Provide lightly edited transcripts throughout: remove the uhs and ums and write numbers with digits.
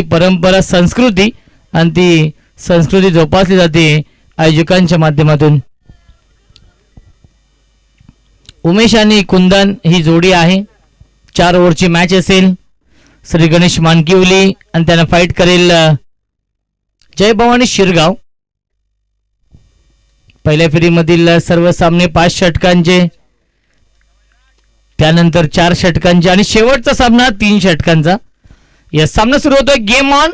परंपरा संस्कृती आणि ती संस्कृती जोपासली जाते आयोजकांच्या माध्यमातून. उमेश आणि कुंदन ही जोडी आहे. 4 ओव्हरची मॅच असेल. श्री गणेश मानकिवली आणि त्यांना फाईट करेल जय भवानी शिरगाव. पहिल्या फेरीमधील सर्व सामने 5 षटकांचे, त्यानंतर 4 षटकांचे आणि शेवटचा सामना 3 षटकांचा. या सामना सुरू होतोय. Game on,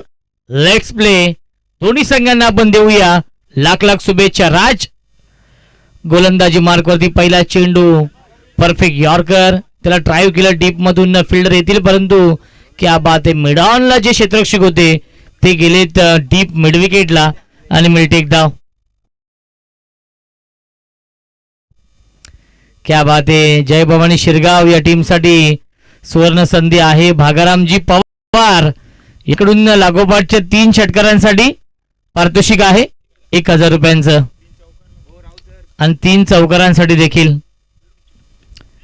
let's play. दोन्ही संघांना आपण देऊया लाख लाख शुभेच्छा. राज गोलंदाजी मार्कवरती पहिला चेंडू, परफेक्ट यॉर्कर, त्याला ड्राईव्ह केलं. डीप मधून फिल्डर येतील, परंतु क्या बात आहे, मिडऑनला जे क्षेत्ररक्षक होते ते गेलेत डीप मिड विकेटला आणि मिळते एक धाव. क्या बात आहे. जय भवानी शिरगाव या टीमसाठी सुवर्ण संधी आहे. भागारामजी पवार इकडून लागोपाठच्या 3 षटकारांसाठी पारितोषिक आहे 1000 रुपयांचं आणि 3 चौकारांसाठी देखील.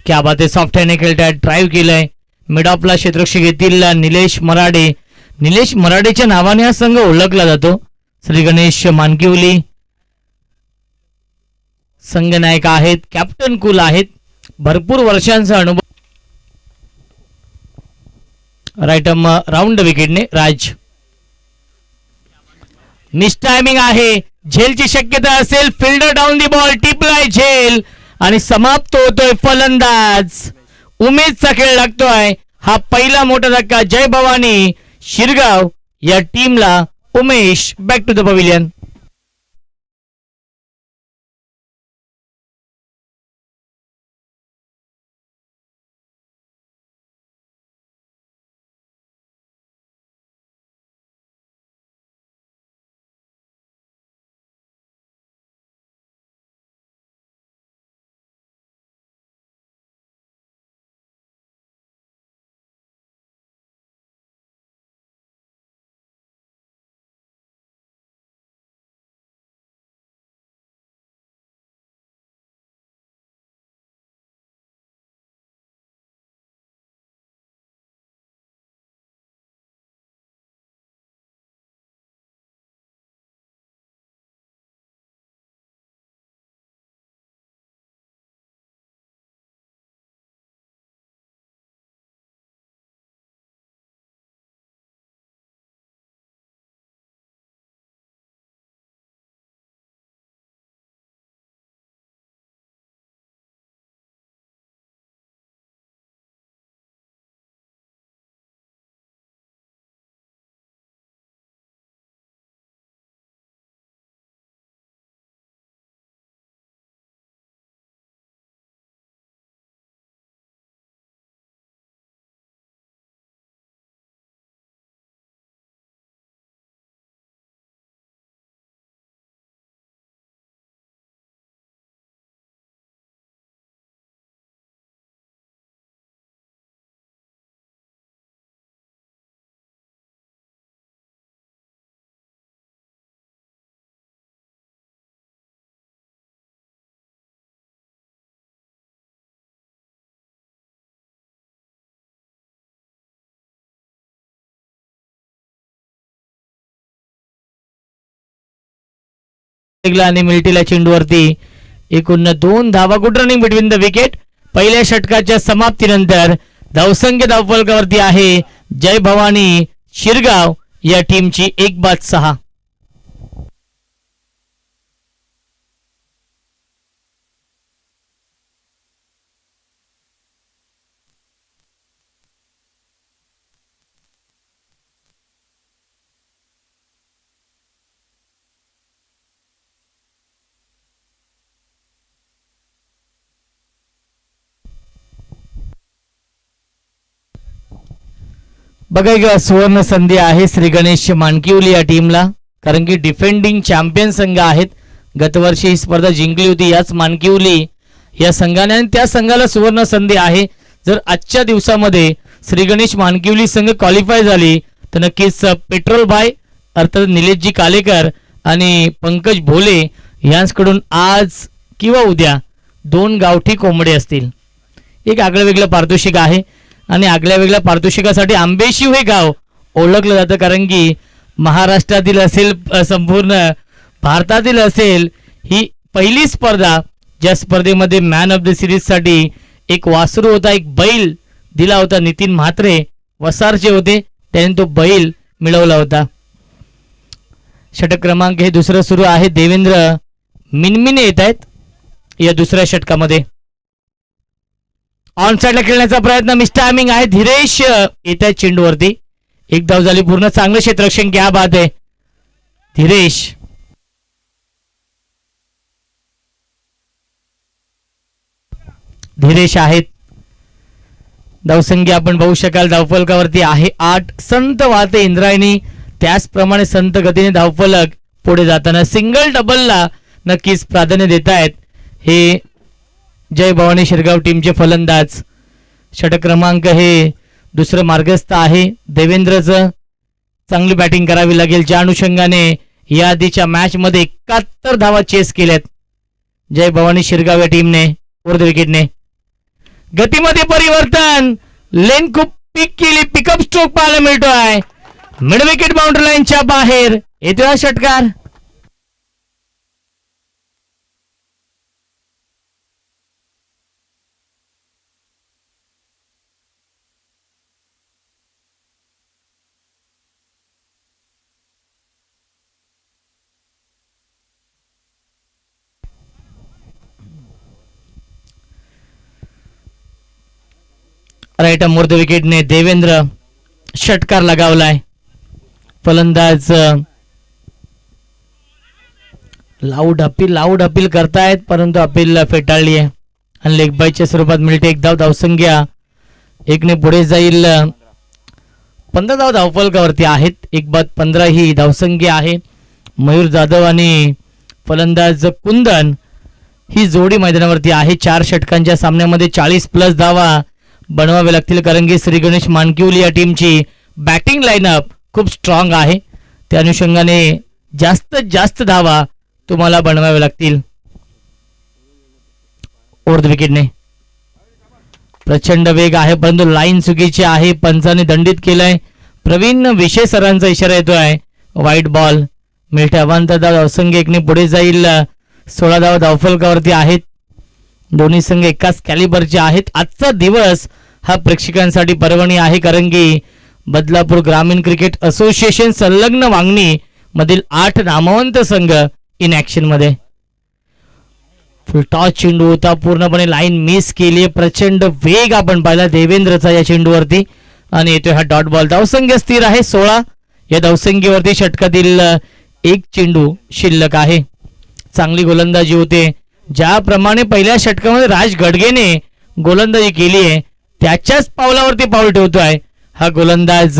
क्या बात आहे. सॉफ्ट हँडने खेळतात, ड्राईव्ह केलंय. मिड ऑफला क्षेत्ररक्षक येतील निलेश मराडे. निलेश मराडेच्या नावाने हा संघ ओळखला जातो. श्री गणेश मानकिवली संघनायक आहेत, कॅप्टन कूल आहेत, भरपूर वर्षांचा अनुभव. राईट राऊंड विकेटने राज. मिस टायमिंग आहे, झेलची शक्यता असेल. फिल्डर डाऊन दी बॉल, टिपलाय झेल आणि समाप्त होतोय फलंदाज. उमेशचा खेळ लागतोय. हा पहिला मोठा धक्का जय भवानी शिरगाव या टीमला. Umesh back to the pavilion. आणि मिल्टीला चेंडूवरती एकूण 2 धावा. Good running between the wicket. पहिल्या षटकाच्या समाप्तीनंतर धावसंख्या धावफलकावरती आहे जय भवानी शिरगाव या टीमची 1-6. बघा एक सुवर्ण संधी आहे श्री गणेश मानकिवली या टीमला, कारण की डिफेंडिंग चॅम्पियन संघ आहेत. गतवर्षी ही स्पर्धा जिंकली होती याच मानकिवली या संघाने आणि त्या संघाला सुवर्ण संधी आहे. जर आजच्या दिवसामध्ये श्री गणेश मानकिवली संघ क्वालिफाय झाली तर नक्कीच पेट्रोल भाई अर्थात निलेशजी कालेकर आणि पंकज भोले यांच्याकडून आज किंवा उद्या 2 गावठी कोंबडे असतील. एक आगळं वेगळं पारितोषिक आहे आणि आगळ्या वेगळ्या पारितोषिकासाठी आंबेशिव हे गाव ओळखलं जातं, कारण की महाराष्ट्रातील असेल संपूर्ण भारतातील असेल, ही पहिली स्पर्धा ज्या स्पर्धेमध्ये मॅन ऑफ द सिरीजसाठी एक वासरू होता, एक बैल दिला होता. नितीन म्हात्रे वसारचे होते, त्याने तो बैल मिळवला होता. षटक क्रमांक हे दुसरं सुरू आहे. देवेंद्र मिनमिने येत आहेत या दुसऱ्या षटकामध्ये. ऑन साइडला खेळण्याचा प्रयत्न, मिस टायमिंग आहे. धीरेश येत आहेत चेंडूवरती. एक धाव झाली पूर्ण. चांगलं क्षेत्ररक्षण, क्या बात आहे. धीरेश आहेत. धावसंख्या आपण बघू शकाल धावफलकावरती आहे 8. संत वाहते इंद्रायणी, त्याचप्रमाणे संत गतीने धावफलक पुढे जाताना सिंगल डबलला नक्कीच प्राधान्य देत आहेत हे जय भवानी शिरगाव टीमचे फलंदाज. षटक क्रमांक हे दुसरं मार्गस्थ आहे. देवेंद्रचं चांगली बॅटिंग करावी लागेल, ज्या अनुषंगाने या आधीच्या मॅच मध्ये 71 धावा चेस केल्यात जय भवानी शिरगाव या टीमने. फोर्थ विकेटने गतीमध्ये परिवर्तन, लेन खूप पिक केली, पिकअप स्ट्रोक पाहायला मिळतोय. मिड विकेट बाउंड्री लाईनच्या बाहेर येतोय हा षटकार. राईट मोर्ध विकेटने देवेंद्र षटकार लगावलाय. फलंदाज लाऊड अपील करतायत, परंतु अपील फेटाळली आहे आणि लेग बायच्या स्वरूपात मिळते एक धाव. धावसंख्या 1 ने पुढे जाईल. 15 धाव धावफलकावरती आहेत. 1 बाद 15 ही धावसंख्या आहे. मयूर जाधव आणि फलंदाज कुंदन ही जोडी मैदानावरती आहे. 4 षटकांच्या सामन्यामध्ये 40+ धावा बनवावे लागतील, कारण की श्री गणेश मानकिवली या टीमची बॅटिंग लाईनअप खूप स्ट्रॉंग आहे. त्या अनुषंगाने जास्तीत जास्त धावा तुम्हाला बनवावे लागतील. फोर्थ विकेटने प्रचंड वेग आहे, परंतु लाईन चुकीची आहे. पंचाने दंडित केलंय. प्रवीण विशे सरांचा इशारा येतोय. व्हाईट बॉल मिळते. अवांतर धाव. धावसंख्या 1 ने पुढे जाईल. 16 धाव धावफलकावरती आहेत. दोन्ही संघ एकाच कॅलिबरचे आहेत. आजचा दिवस हा प्रेक्षकांसाठी पर्वणी आहे, कारण की बदलापूर ग्रामीण क्रिकेट असोसिएशन संलग्न वांगणी मधील 8 नामवंत संघ इन ऍक्शन मध्ये. फुल टॉस चेंडू होता, पूर्णपणे लाईन मिस केली. प्रचंड वेग आपण पाहिला देवेंद्रचा या चेंडूवरती आणि येतोय हा डॉट बॉल. धावसंख्या स्थिर आहे 16. या धावसंख्येवरती षटकातील एक चेंडू शिल्लक आहे. चांगली गोलंदाजी होते. ज्याप्रमाणे पहिल्या षटकामध्ये राज गडगेने गोलंदाजी केली आहे, त्याच्याच पावलावरती पाऊल ठेवतोय हा गोलंदाज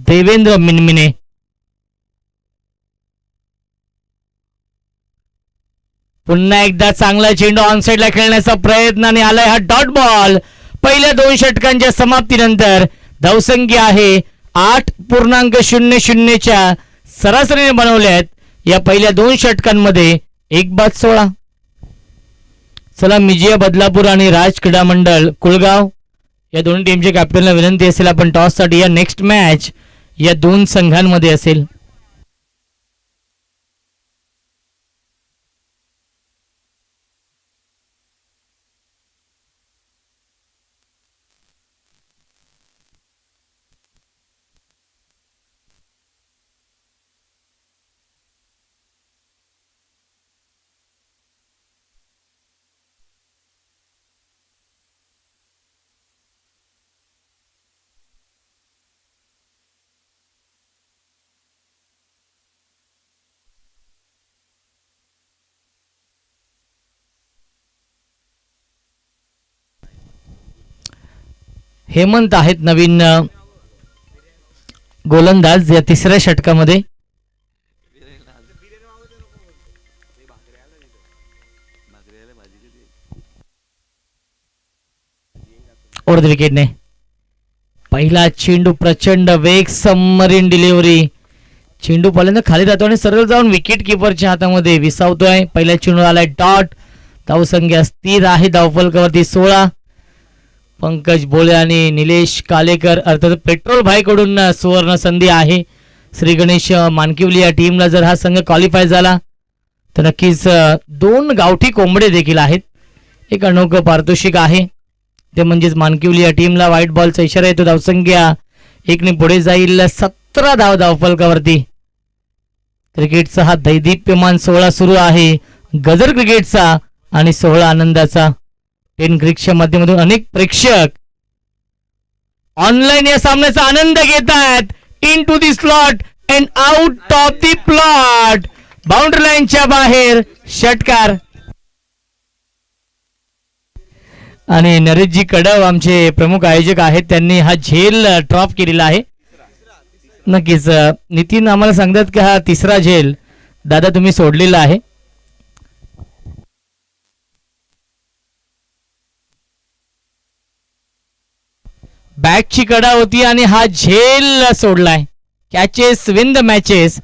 देवेंद्र मिनमिने. पुन्हा एकदा चांगला चेंडू ऑन साइडला खेळण्याचा प्रयत्न आणि आलाय हा डॉट बॉल. पहिल्या 2 षटकांच्या समाप्तीनंतर धावसंख्या आहे 8.00 च्या सरासरीने बनवल्यात या पहिल्या 2 षटकांमध्ये. 1 बाद 16. चला मिजिया बदलापूर आणि राज क्रीडा मंडळ कुळगाव या दोन्ही टीमच्या कॅप्टनला विनंती असेल, आपण टॉस साठी या नेक्स्ट मॅच या 2 संघांमध्ये असेल. हेमंत आहेत नवीन गोलंदाज या तिसऱ्या षटकामध्ये. फोर्थ विकेटने पहिला चेंडू, प्रचंड वेग, सबमरीन डिलिव्हरी. चेंडू पहिल्यांदा खाली जातो आणि सरळ जाऊन विकेट किपरच्या हातामध्ये विसावतोय. पहिला चेंडू आलाय डॉट. धावसंख्या स्थिर आहे धावफलकावरती 16. पंकज बोळे आणि निलेश कालेकर अर्थात पेट्रोल भाईकडून सुवर्ण संधी आहे. श्री गणेश मानकिवली या टीमला जर हा संघ क्वालिफाय झाला तर नक्कीच 2 गावठी कोंबडे देखील आहेत. एक अनोखं पारितोषिक आहे ते म्हणजेच मानकिवली या टीमला व्हाईट बॉलचा इशारा येतो. धावसंख्या 1 पुढे जाईल. 17 धाव धावफलकावरती. क्रिकेटचा हा दैदिप्यमान सोहळा सुरू आहे. गजर क्रिकेटचा आणि सोहळा आनंदाचा. 10 क्रिकच्या माध्यमातून अनेक प्रेक्षक ऑनलाईन या सामन्याचा आनंद घेत आहेत. Into the slot and out of the plot. Boundary लाईनच्या बाहेर षटकार. आणि नरेशजी कडव आमचे प्रमुख आयोजक आहेत, त्यांनी हा झेल ड्रॉप केलेला आहे. नक्कीच नितीन आम्हाला सांगतात की हा 3रा झेल दादा तुम्ही सोडलेला आहे. बॅटची कडा होती आणि हा झेल सोडलाय. Catches win the matches.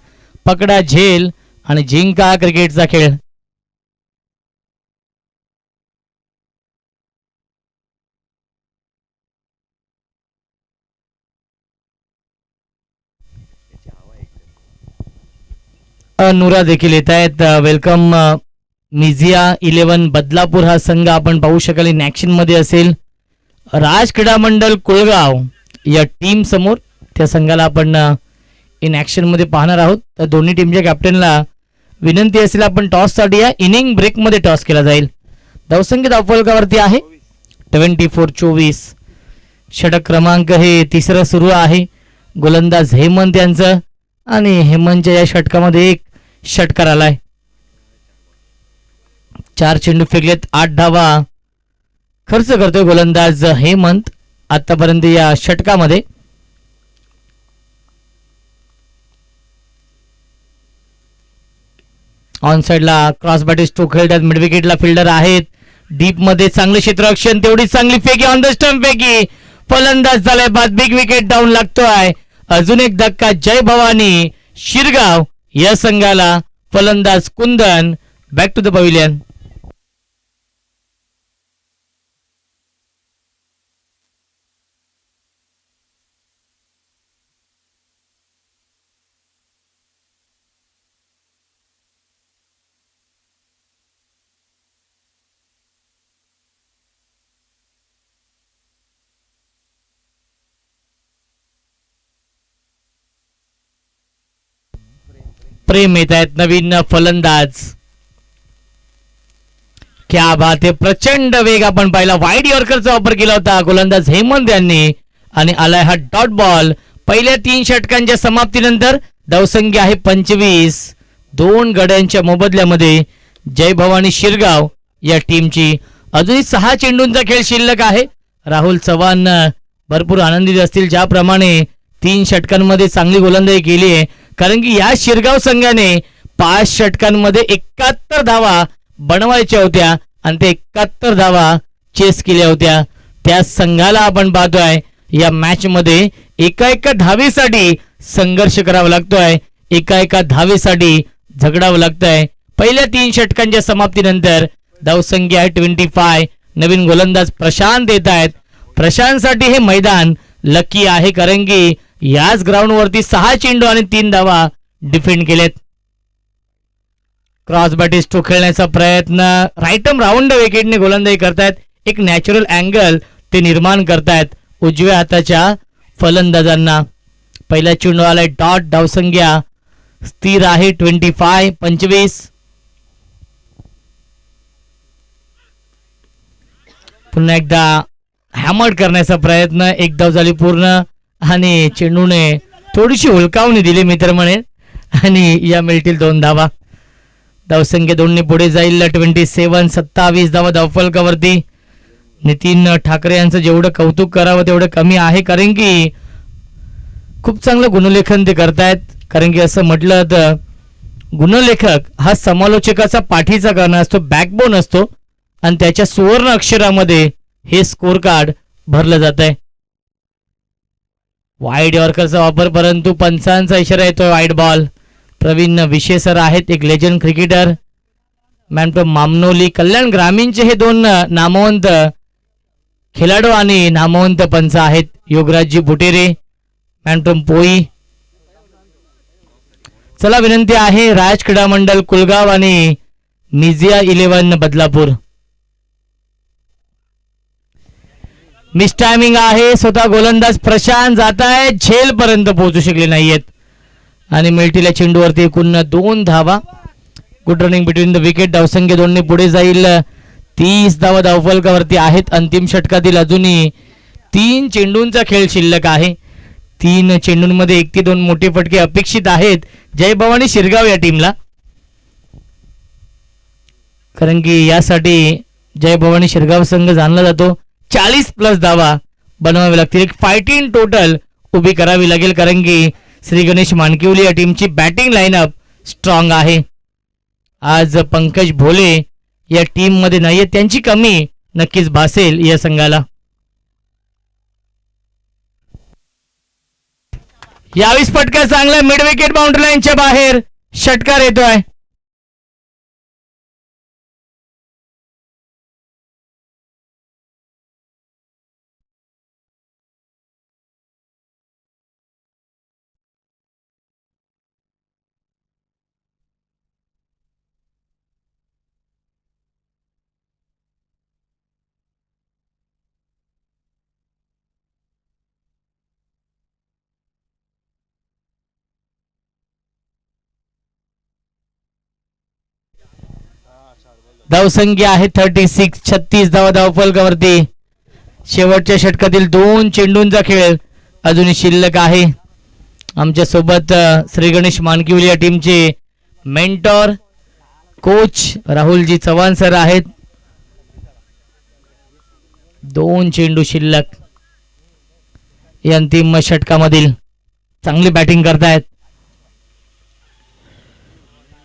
पकडा झेल आणि जिंका क्रिकेटचा खेळ. नुरा देखील येत आहेत. वेलकम. मिझिया 11 बदलापूर हा संघ आपण पाहू शकाल इन ऍक्शन मध्ये असेल. राज क्रीडा मंडळ कुळगाव या टीम समोर त्या संघाला आपण इन ऍक्शन मध्ये पाहणार आहोत. तर दोन्ही टीमच्या कॅप्टनला विनंती असेल आपण टॉस साठी या इनिंग ब्रेक मध्ये टॉस केला जाईल. धावसंख्या धावफलकावरती आहे 24-24. षटक क्रमांक हे 3रं सुरू आहे. गोलंदाज हेमंत यांचं आणि हेमंतच्या या षटकामध्ये 1 षटकार आलाय. 4 चेंडू फेकलेत. 8 धावा खर्च करतोय गोलंदाज हेमंत आतापर्यंत या षटकामध्ये. ऑन साइडला क्रॉस बॅटिंग स्ट्रोक खेळतात. मिड विकेटला फिल्डर आहेत. डीप मध्ये चांगले क्षेत्ररक्षण. तेवढी चांगली फेकी ऑन द स्टंप फेकी. फलंदाज झालाय बाद. बिग विकेट डाऊन लागतोय. अजून एक धक्का. जय भवानी शिरगाव या संघाला. फलंदाज Kundan. Back to the pavilion. Prem येत आहेत. नवीन फलंदाज. क्या बात आहे. प्रचंड वेग आपण पाहिला. वाईड यॉर्करचा वापर केला होता गोलंदाज हेमंत यांनी आणि आलाय हा डॉट बॉल. पहिल्या 3 षटकांच्या समाप्तीनंतर धावसंख्या आहे 25. 2 गड्यांच्या मोबदल्यामध्ये जय भवानी शिरगाव या टीमची. अजूनही 6 चेंडूंचा खेळ शिल्लक आहे. राहुल चव्हाण भरपूर आनंदित असतील ज्याप्रमाणे 3 षटकांमध्ये चांगली गोलंदाजी केली आहे. कारण की या शिरगाव संघाने 5 षटकांमध्ये 71 धावा बनवायच्या होत्या आणि ते 71 धावा चेस केल्या होत्या. त्या संघाला आपण पाहतोय या मॅच मध्ये एका धावेसाठी संघर्ष करावा लागतोय. एका धावेसाठी झगडावं लागतंय. पहिल्या 3 षटकांच्या समाप्तीनंतर धावसंख्या आहे 25. नवीन गोलंदाज प्रशांत येत आहेत. प्रशांतसाठी हे मैदान लकी आहे कारण की याच ग्राउंडवरती 6 चेंडू आणि 3 धावा डिफेंड केलेत. क्रॉस बॅटिंग स्ट्रोक खेळण्याचा प्रयत्न. राईटम राऊंड विकेटने गोलंदाजी करतायत. एक नॅचरल अँगल ते निर्माण करतायत उजव्या हाताच्या फलंदाजांना. पहिला चेंडू आलाय डॉट. धावसंख्या स्थिर आहे 25. पुन्हा एकदा हॅमर्ड करण्याचा प्रयत्न. 1 धाव झाली पूर्ण आणि चेंडूने थोडीशी हुलकावणी दिली मित्र म्हणे आणि या मिळतील 2 धावा. धावसंख्या 2 पुढे जाईल 27 धावा धावफलकावरती. नितीन ठाकरे यांचं जेवढं कौतुक करावं तेवढं कमी आहे कारण की खूप चांगलं गुणलेखन ते करतायत. कारण की असं म्हटलं तर गुणलेखक हा समालोचकाचा पाठीचा कणा असतो, बॅकबोन असतो आणि त्याच्या सुवर्ण अक्षरामध्ये हे स्कोर कार्ड भरलं जात आहे. वाईड यॉर्करचा वापर परंतु पंचांचा इशारा येतोय वाईड बॉल. प्रवीण विशे सर आहेत एक legend cricketer. Man from Mamnoli. Kalyan ग्रामीणचे हे 2 नामवंत खेळाडू आणि नामवंत पंच आहेत योगराजजी बुटेरे मॅन फ्रॉम पोई. चला विनंती आहे राज क्रीडा मंडळ कुलगाव आणि मिजिया 11 बदलापूर. मिस टायमिंग आहे. स्वतः गोलंदाज प्रशांत जात आहे, झेल पर्यंत पोहोचू शकले नाहीयेत आणि मिल्टीला चेंडूवरती एकूण 2 धावा. Good running between the wicket. धावसंख्या 2 ने पुढे जाईल. 30 धावा धावफलकावरती आहेत. अंतिम षटकातील अजूनही 3 चेंडूंचा खेळ शिल्लक आहे. 3 चेंडूंमध्ये 1 ते 2 मोठे फटके अपेक्षित आहेत जय भवानी शिरगाव या टीमला, कारण की यासाठी जय भवानी शिरगाव संघ जाणला जातो. 40+ धावा बनवावी लागतील. एक फायटिंग टोटल उभी करावी लागेल, कारण की श्री गणेश मानकिवली या टीमची बॅटिंग लाईनअप स्ट्रॉंग आहे. आज पंकज भोले या टीम मध्ये नाहीये, त्यांची कमी नक्कीच भासेल या संघाला. यावेळी फटका चांगला मिड विकेट बाउंड्री लाईनच्या बाहेर षटकार येतोय. धावसंख्या आहे 36. 36 धावा धावफलकावरती. शेवटच्या षटकातील 2 चेंडूंचा खेळ अजूनही शिल्लक आहे. आमच्या सोबत श्री गणेश मानकिवली या टीमचे mentor coach Rahulji Chavan sir आहेत. 2 चेंडू शिल्लक या अंतिम षटकामधील. चांगली बॅटिंग करतायत.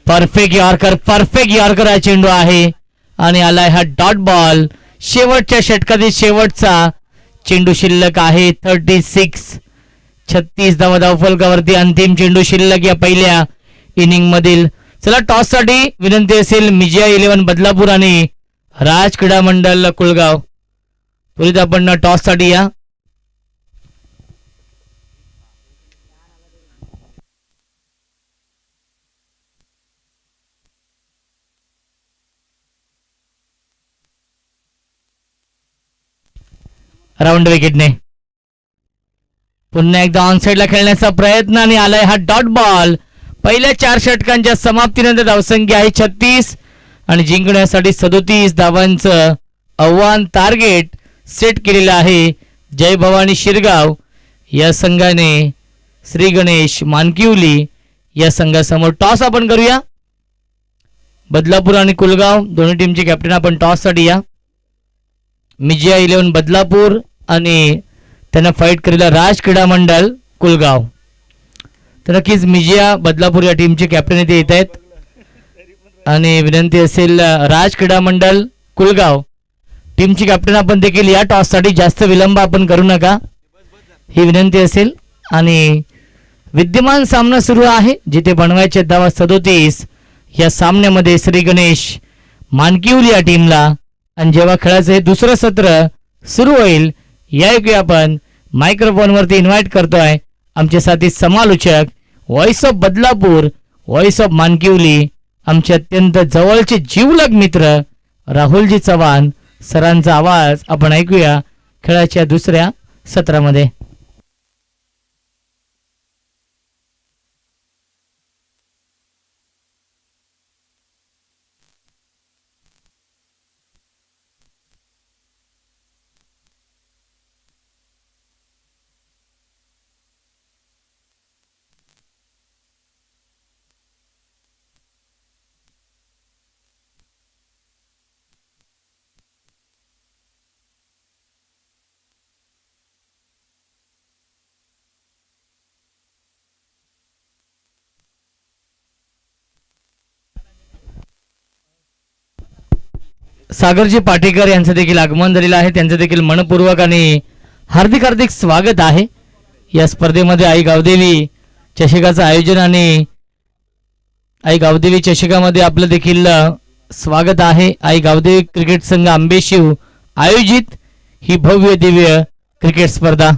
परफेक्ट यॉर्कर हा चेंडू आहे आणि आलाय हा डॉट बॉल. शेवटच्या षटकातील शेवटचा चेंडू शिल्लक आहे. 36. 36 धावा धावफलकावरती. अंतिम चेंडू शिल्लक या पहिल्या इनिंग मधील. चला टॉस साठी विनंती असेल मिजिया 11 बदलापूर आणि राज क्रीडा मंडळ कुलगाव. त्वरित आपण टॉस साठी या. राऊंड विकेटने पुन्हा एकदा ऑन साइडला खेळण्याचा प्रयत्न आणि आलाय हा डॉट बॉल. पहिल्या 4 षटकांच्या समाप्तीनंतर धावसंख्या आहे 36 आणि जिंकण्यासाठी 37 धावांचं आव्हान टार्गेट सेट केलेलं आहे जय भवानी शिरगाव या संघाने श्री गणेश मानकिवली या संघासमोर. टॉस आपण करूया. बदलापूर आणि कुलगाव दोन्ही टीमचे कॅप्टन आपण टॉस साठी या. मिजिया 11 बदलापूर आणि त्यांना फाईट करेला राज क्रीडा मंडळ कुलगाव. तर नक्कीच मिजिया बदलापूर या टीमचे कॅप्टन इथे येत आहेत आणि विनंती असेल राज क्रीडा मंडळ कुलगाव टीमची कॅप्टन आपण देखील या टॉस साठी. जास्त विलंब आपण करू नका ही विनंती असेल. आणि विद्यमान सामना सुरू आहे जिथे बनवायचे धावा 37. या सामन्यामध्ये श्री गणेश मानकिवली या टीमला आणि जेव्हा खेळाचं हे दुसरं सत्र सुरू होईल या ऐकूया आपण मायक्रोफोनवरती इन्व्हाइट करतोय आमचे साथी समालोचक voice of Badlapur voice of Mankivali आमचे अत्यंत जवळचे जीवलग मित्र राहुलजी चव्हाण सरांचा आवाज आपण ऐकूया खेळाच्या दुसऱ्या सत्रामध्ये. सागरजी पाटेकर यांचं देखील आगमन झालेलं आहे. त्यांचं देखील मनपूर्वक आणि हार्दिक हार्दिक स्वागत आहे. या स्पर्धेमध्ये आई गावदेवी चषकाचं आयोजन आणि आई गावदेवी चषकामध्ये आपलं देखील स्वागत आहे. आई गावदेवी क्रिकेट संघ आंबेशिव आयोजित ही भव्य दिव्य क्रिकेट स्पर्धा.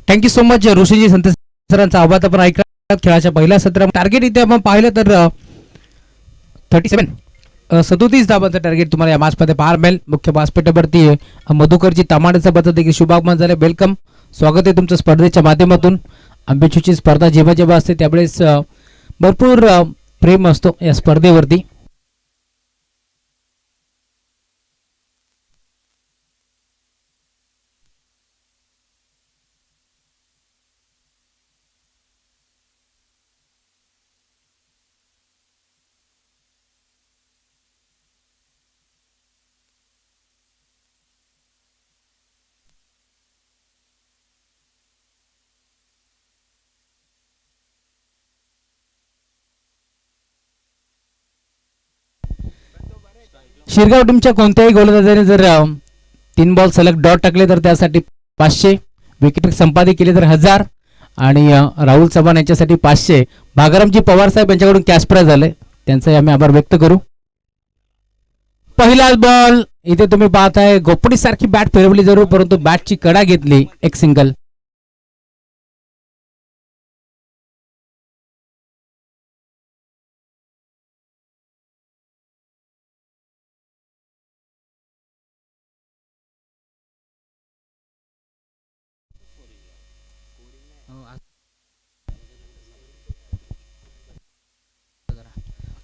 थँक्यू सो मच ऋषीजी संत सरांचा आवाज आपण ऐकला. खेळाच्या पहिल्या सत्रात टार्गेट इथे आपण पाहिलं तर 37 धावांचं टार्गेट तुम्हाला या मॅचमध्ये पाहायला मिळेल. मुख्य व्यासपीठावरती मधुकरजी तामाड्याचा बद्दल देखील शुभागमन झाले. वेलकम, स्वागत आहे तुमचं स्पर्धेच्या माध्यमातून. आंबेचूची स्पर्धा जेव्हा जेव्हा असते त्यावेळेस भरपूर प्रेम असतो या स्पर्धेवरती. शिरगाव टीमच्या कोणत्याही गोलंदाजाने जर 3 बॉल सलग डॉट टाकले तर त्यासाठी 500, विकेट संपादित केले तर 1000 आणि राहुल चव्हाण यांच्यासाठी 500. भागरामजी पवार साहेब यांच्याकडून कॅश प्राइज आले, त्यांचाही आम्ही आभार व्यक्त करू. पहिलाच बॉल इथे तुम्ही पाहताय गोपडी सारखी बॅट फिरवली जरूर, परंतु बॅटची कडा घेतली, एक सिंगल.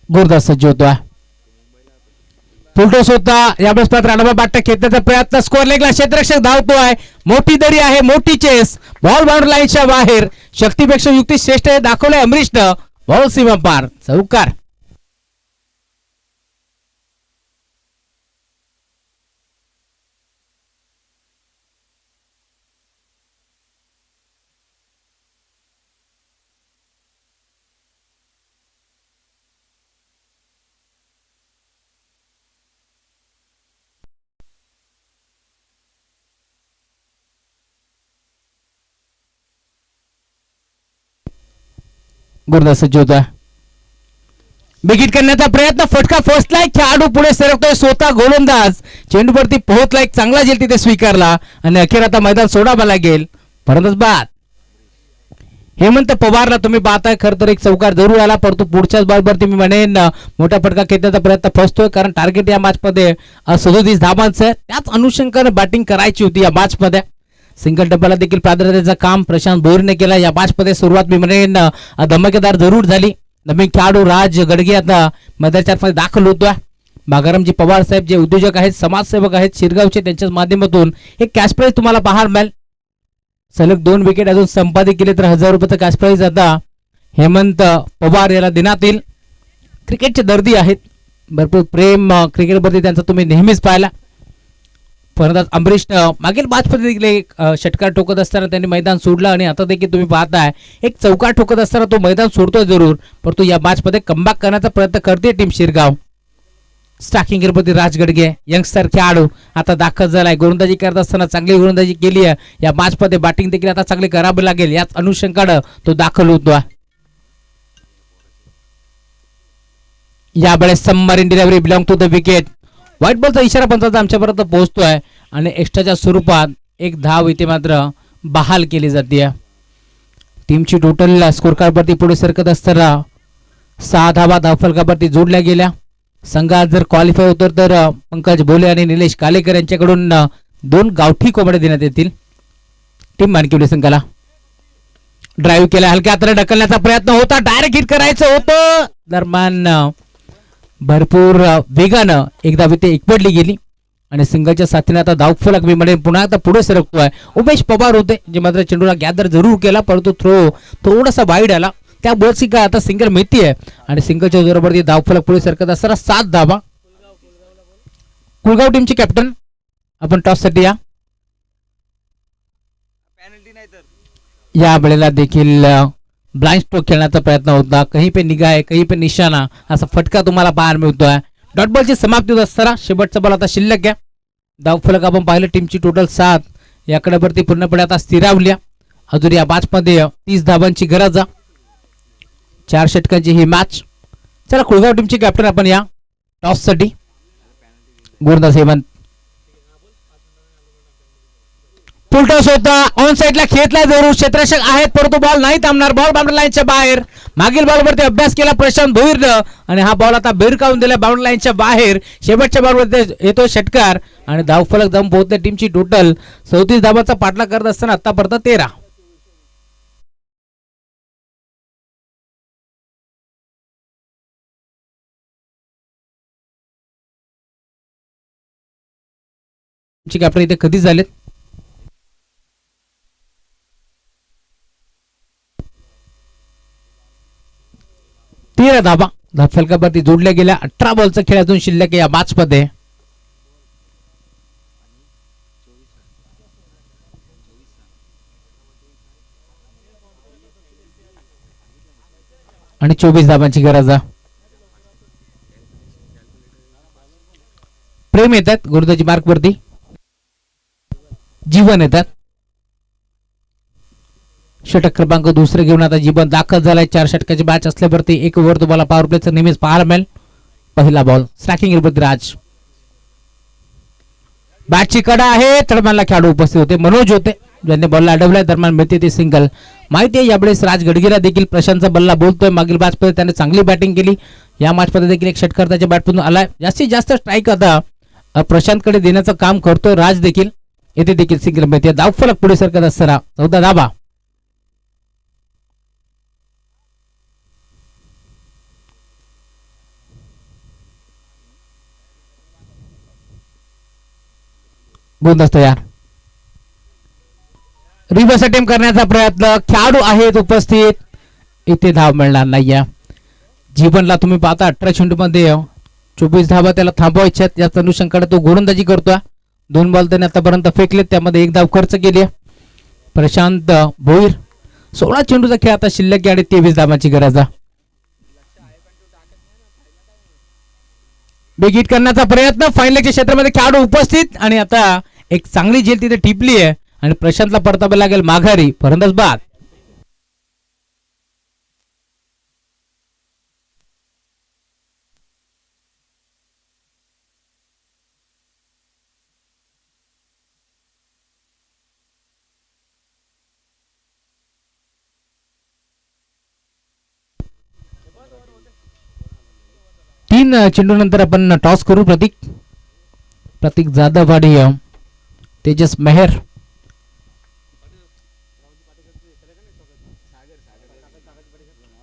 गुरदास सज्ज होता, फुलटोस होता. यावेळेस पात्र राणाबा बाट्टा खेळण्याचा प्रयत्न, स्कोअर लेगला क्षेत्ररक्षक धावतोय. मोठी दरी आहे, मोठी चेस. बॉल बाउंड्री लाईनच्या बाहेर, शक्तीपेक्षा युक्ती श्रेष्ठ हे दाखवलंय अमरीशनं. बॉल सीमा पार, चौकार. गुरदास सज्ज होता. बिगिट करण्याचा प्रयत्न, फटका फसलाय, खेळाडू पुढे सरकतोय, स्वतः गोलंदाज चेंडूवरती पोहोचला, एक चांगला झेल तिथे स्वीकारला आणि अखेर आता मैदान सोडावं लागेल. परंतु बाद हेमंत पवारला तुम्ही पाहताय, खर तर एक चौकार जरूर आला, परंतु पुढच्याच बॉलवरती मी म्हणेन मोठा फटका खेळण्याचा प्रयत्न फसतोय, कारण टार्गेट या मॅच मध्ये 37 धावांचं आहे. त्याच अनुषंगाने बॅटिंग करायची होती या मॅच मध्ये. सिंगल डब्याला देखील प्राधान्याचं काम प्रशांत भोईरने केला. या मॅच मध्ये सुरुवात मी म्हणेन धमाकेदार जरूर झाली. नवीन खेळाडू राज गडगे आता मैदानामध्ये दाखल होतोय. बागारामजी पवार साहेब जे उद्योजक आहेत, समाजसेवक आहेत शिरगावचे, त्यांच्या माध्यमातून एक कॅश प्राइज तुम्हाला पाहायला मिळेल. सलग 2 विकेट अजून संपादित केले तर 1000 रुपयाचं कॅश प्राइज आता हेमंत पवार याला देण्यात येईल. क्रिकेटचे दर्दी आहेत, भरपूर प्रेम क्रिकेटवरती त्यांचा तुम्ही नेहमीच पाहिला. फलंदाज अमरीश मागील मॅचमध्ये देखील एक षटकार ठोकत असताना त्यांनी मैदान सोडलं आणि आता देखील तुम्ही पाहताय एक चौकार ठोकत असताना तो मैदान सोडतोय जरूर, परंतु या मॅचमध्ये कमबॅक करण्याचा प्रयत्न करते टीम शिरगाव. स्टार्टिंग गिरपती राज गडगे यंगस्टर खेळाडू आता दाखल झालाय. गोलंदाजी करत असताना चांगली गोलंदाजी केली आहे या मॅच मध्ये. बॅटिंग देखील आता चांगली करावी लागेल, याच अनुषंगाने तो दाखल होतो. यावेळेस submarine delivery belong to the wicket. White बॉलचा इशारा पंचाचा आमच्यापर्यंत पोहोचतोय आणि एक्स्ट्राच्या स्वरूपात एक धाव इथे मात्र बहाल केली जाते. टीमची टोटल स्कोर कार्डवरती पुढे सरकत असताना 6 धावा धावफलकावरती जोडल्या गेल्या. संघात जर क्वालिफाय होतो तर पंकज भोले आणि निलेश कालेकर यांच्याकडून 2 गावठी कोंबड्या देण्यात येतील. टीम मानकिवली संघाला ड्राईव्ह केला, हलक्या हाताने ढकलण्याचा प्रयत्न होता, डायरेक्ट हिट करायचं होतं. दरम्यान भरपूर वेगानं एकदा विते एकवडली गेली आणि सिंगलच्या साथीने आता धावफलक मी म्हणेन पुन्हा आता पुढे सरकतोय. उमेश पवार होते जे मात्र चेंडूला गॅदर जरूर केला, परंतु थ्रो थोडासा वाईड आला. त्यामुळे काय आता सिंगल मिळती आहे आणि सिंगलच्या जोरावरती धावफलक पुढे सरकत असताना 7 धावा. कुळगाव टीमचे कॅप्टन आपण टॉस साठी या वेळेला देखील ब्लाइंड स्ट्रोक खेळण्याचा प्रयत्न होता. कहीं पे निगाह आहे, कहीं पे निशाणा, असा फटका तुम्हाला पाहायला मिळतोय. डॉट बॉलची समाप्ती होत असताना शेवटचा बॉल आता शिल्लक आहे. धावफलक आपण पाहिलं टीमची टोटल 7 याकडे वरती पूर्णपणे आता स्थिरावल्या. अजून या मॅच मध्ये 30 धावांची गरज आहे. 4 षटकांची ही मॅच. चला कुळगाव टीमचे कॅप्टन आपण या टॉस साठी गोलंदाज हेमंत. फुल टॉस होता, ऑन साइडला खेळला जरूर, क्षेत्ररक्षक आहेत परंतु बॉल नाही थांबणार. बॉल बाउंड्री लाईनच्या बाहेर. मागील बॉलवरती अभ्यास केला प्रशांत भोईरनं आणि हा बॉल आता भिरकावून दिला बाउंड्री लाईनच्या बाहेर. शेवटच्या बॉलवरती येतो षटकार आणि धावफलक जम पोहोचते. टीमची टोटल 34 धावांचा पाठलाग करत असताना आतापर्यंत 13. कॅप्टन इथे कधी झालेत? धावा धावफलकावरती जोडल्या गेल्या. 18 बॉलचा खेळ अजून शिल्लक या मॅच मध्ये. आणि 24 धावांची गरज आहे. प्रेम येतात गुरुदाची मार्क वरती, जीवन येतात. षटक क्रमांक दुसरे घेऊन आता जीवन दाखल झालाय. 4 षटकाची मॅच असल्यावरती 1 ओव्हर तुम्हाला पॉवर प्लेचं नेहमीच पाहायला मिळेल. पहिला बॉल स्ट्रायकिंग राज. बॅटची कडा आहे, तडमानला खेळाडू उपस्थित होते, मनोज होते ज्यांनी बॉलला अडवलाय. दरम्यान मिळते ते सिंगल. माहिती आहे यावेळेस राज गडगेला देखील प्रशांतचा बल्ला बोलतोय. मागील मॅच मध्ये त्याने चांगली बॅटिंग केली. या मॅच मध्ये देखील एक षटकार त्याच्या बॅटमधून आलाय. जास्तीत जास्त स्ट्राईक आता प्रशांतकडे देण्याचं काम करतोय राज देखील. येथे देखील सिंगल मिळते. धावफलक पुढे सरकत असताना 14 धावा. गोलंदाज तयार. रिव्हर्स अटेम्प्ट करण्याचा प्रयत्न, खेळाडू आहेत उपस्थित, इथे धाव मिळणार नाहीये. जीवनला तुम्ही पाहता 18 चेंडूमध्ये 24 धावा त्याला थांबवायच्या. याच अनुषंगाने तो गोलंदाजी करतोय. 2 बॉल त्याने आतापर्यंत फेकले, त्यामध्ये 1 धाव खर्च केली. प्रशांत भोईर 16 चेंडूचा खेळ आता शिल्लक आणि 23 धावांची गरज आहे. बिग हिट करण्याचा प्रयत्न, फायनलच्या क्षेत्रामध्ये खेळाडू उपस्थित आणि आता एक चांगली झेल तिथे टिपली आहे आणि प्रशांतला परतावे लागेल माघारी. फलंदाज बाद. 3 चेंडू नंतर आपण टॉस करू. प्रतीक जाधव आणि तेजस मेहर.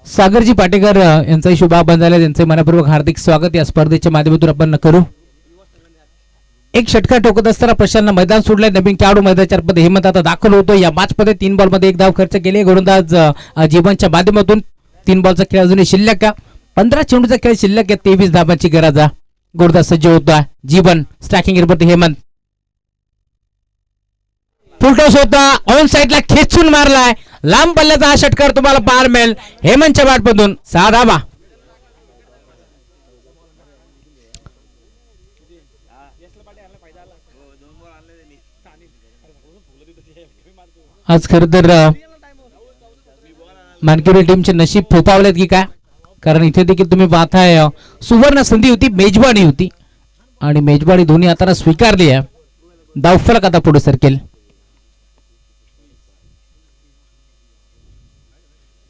सागरजी पाटेकर यांचाही शुभारंभ झाला. त्यांचे मनपूर्वक हार्दिक स्वागत या स्पर्धेच्या माध्यमातून आपण करू. एक षटकार ठोकत असताना प्रशांतनं मैदान सोडले. नवीन खेळाडू मैदानाच्या मध्ये हेमंत आता दाखल होतो. या मॅच मध्ये 3 बॉल मध्ये 1 धाव खर्च केले. गोलंदाज जीवनच्या माध्यमातून 3 बॉलचा खेळ अजूनही शिल्लक का 15 चेंडूचा खेळ शिल्लक आहे. 23 धावांची गरज. गोलंदाज सज्ज होता जीवन. स्ट्रायकिंग एरियावरती हेमंत. फुलटॉस होता ऑन साइडला खेचून मारलाय. लांब पल्ल्याचा हा षटकार तुम्हाला पाहायला मिळेल हेमंतच्या बॅटमधून. 6 धावा. आज खर तर मानकरी टीमचे नशीब फोपावलेत की काय, कारण इथे देखील तुम्ही पाहताय सुवर्ण संधी होती, मेजबानी होती आणि मेजबानी दोन्ही हाताने स्वीकारली आहे. धावफलक आता पुढे सरकेल.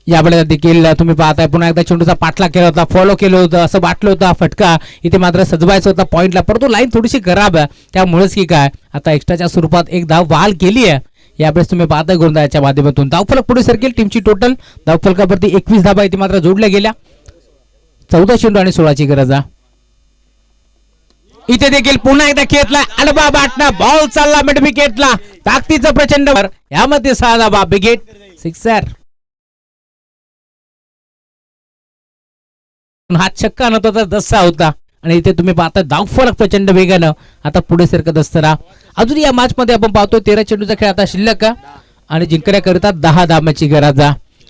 यावेळेला देखील तुम्ही पाहताय पुन्हा एकदा चेंडूचा पाठला केला होता, फॉलो केलं होतं, असं वाटलं होतं फटका इथे मात्र सजवायचा होता पॉइंटला, परंतु लाईन थोडीशी खराब आहे त्यामुळेच की काय आता एक्स्ट्राच्या स्वरूपात एक धाव बहाल केली आहे. यावेळेस तुम्ही पाहताय गोलंदाजाच्या माध्यमातून धावफलक पुढे सरकेल. टीमची टोटल धावफलकावरती 21 धावा इथे मात्र जोडल्या गेल्या. 14 चेंडू आणि 16ची गरज आहे. इथे देखील पुन्हा एकदा खेळला अडबा बॅटना बॉल चालला मिड विकेटला. ताकदीचा प्रचंड यामध्ये 6 धावा. बिगेट सिक्सर. हा छक्का नव्हता दस्सा होता आणि इथे तुम्ही पाहता धावफलक प्रचंड वेगानं आता पुढे सरकत असताना अजून या मॅच मध्ये आपण पाहतो 13 चेंडूचा खेळ आता शिल्लक आणि जिंकण्याकरिता 10 धावांची गरज.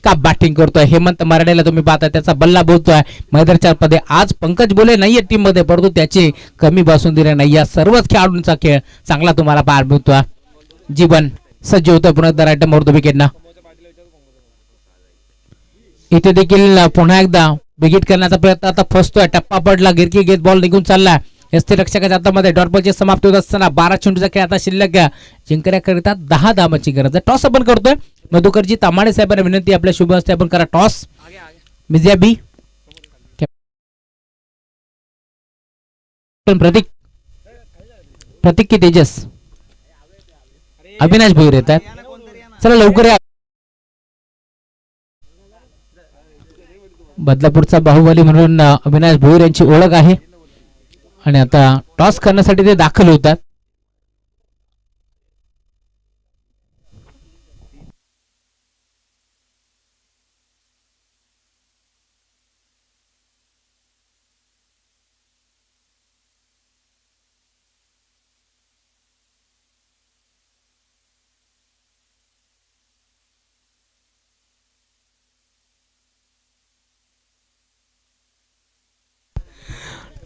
का बॅटिंग करतोय हेमंत मराडेला तुम्ही पाहता त्याचा बल्ला बोलतोय मैदानाच्या मध्ये. आज पंकज बोले नाहीये टीम मध्ये, परंतु त्याची कमी बसून दिले नाही. या सर्वच खेळाडूंचा खेळ चांगला तुम्हाला पाहायला मिळतोय. जीवन सज्ज होतोय पुन्हा एकदा राईट मोर विकेटना. इथे देखील पुन्हा एकदा विकेट करण्याचा प्रयत्न आता फसतोय. टप्पा पडला, गिरकी घेत बॉल निघून चाललाय. एसटी रक्षकाच्या हातामध्ये डॉट बॉलची समाप्ती होत असताना 12 चेंडूचा खेळ आता शिल्लक जिंकण्याकरिता 10 धावांची गरज आहे. टॉस आपण करतोय. मधुकरजी तामाणे साहेबांना विनंती आपल्या शुभ हस्ते आपण करा टॉस. मिजिया बी प्रतीक की तेजस अविनाश भोईर येत आहेत. चला लवकर या. बदलापूरचा बाहुबली म्हणून अविनाश भोईर यांची ओळख आहे आणि आता टॉस करण्यासाठी ते दाखल होतात.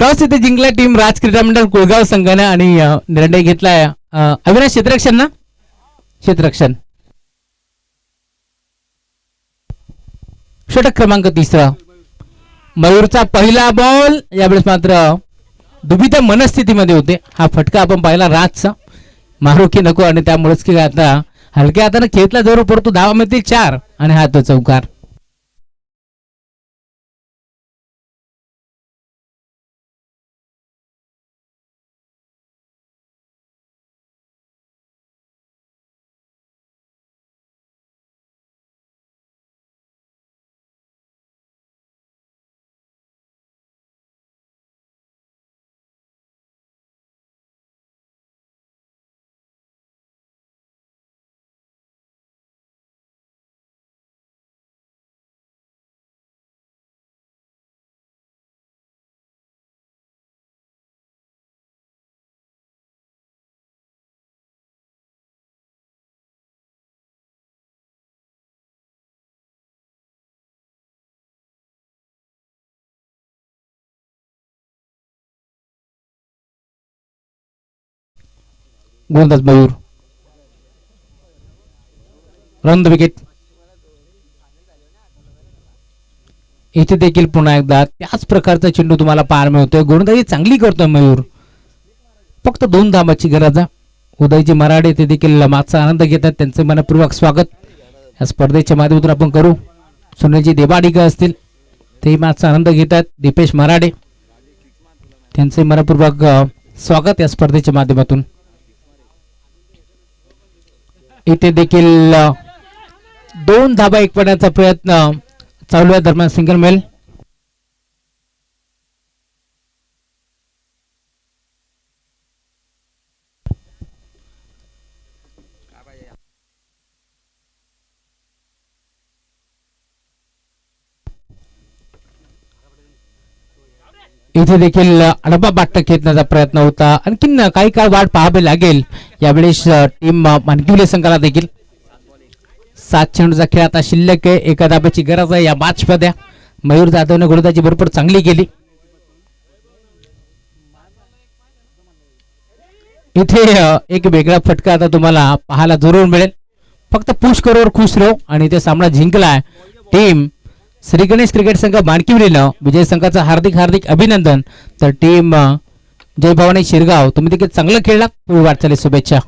टॉस इथे जिंकला टीम राज क्रीडा मंडळ कुळगाव संघाने आणि निर्णय घेतलाय अविनाश क्षेत्ररक्षण ना क्षेत्ररक्षण. षटक क्रमांक 3 मयूरचा पहिला बॉल. यावेळेस मात्र दुविधा मनस्थितीमध्ये होते. हा फटका आपण पाहिला राजचा, मारू की नको आणि त्यामुळेच की आता हलक्या हाताने खेळला जरूर परंतु धावा मिळतील 4 आणि हा तो चौकार. गोलंदाज मयूर रन द विकेट. इथे देखील पुन्हा एकदा त्याच प्रकारचा चेंडू तुम्हाला पाहायला मिळतोय. गोलंदाजी चांगली करतोय मयूर. फक्त 2 धावांची गरज. उदयजी मराठे ते देखील मागचा आनंद घेतात. त्यांचे मनपूर्वक स्वागत या स्पर्धेच्या माध्यमातून आपण करू. सुनीलजी देवाडीकर असतील ते मागचा आनंद घेतात. दीपेश मराठे त्यांचे मनपूर्वक स्वागत या स्पर्धेच्या माध्यमातून. इथे देखील 2 धाबा एक पडण्याचा प्रयत्न चालू आहे. दरम्यान सिंगल मेल इथे देखील अडबा बाट्ट खेचण्याचा प्रयत्न होता. आणखीन काही काळ वाट पाहावी लागेल यावेळेस टीम मानकिवली संघाला देखील. 7 चेंडूचा खेळ आता शिल्लक आहे. एका धाब्याची गरज आहे या मॅच मध्ये. मयूर जाधवने गोलंदाजी भरपूर चांगली केली. इथे एक वेगळा फटका आता तुम्हाला पाहायला जरूर मिळेल. फक्त पुश करोवर खुश राहू आणि ते सामना जिंकलाय टीम श्री गणेश क्रिकेट संघ मानकिवलीनं. विजय संघाचं हार्दिक हार्दिक अभिनंदन. तर टीम जय भवानी शिरगाव तुम्ही देखील चांगलं खेळलात. पुढील वाटचाली शुभेच्छा.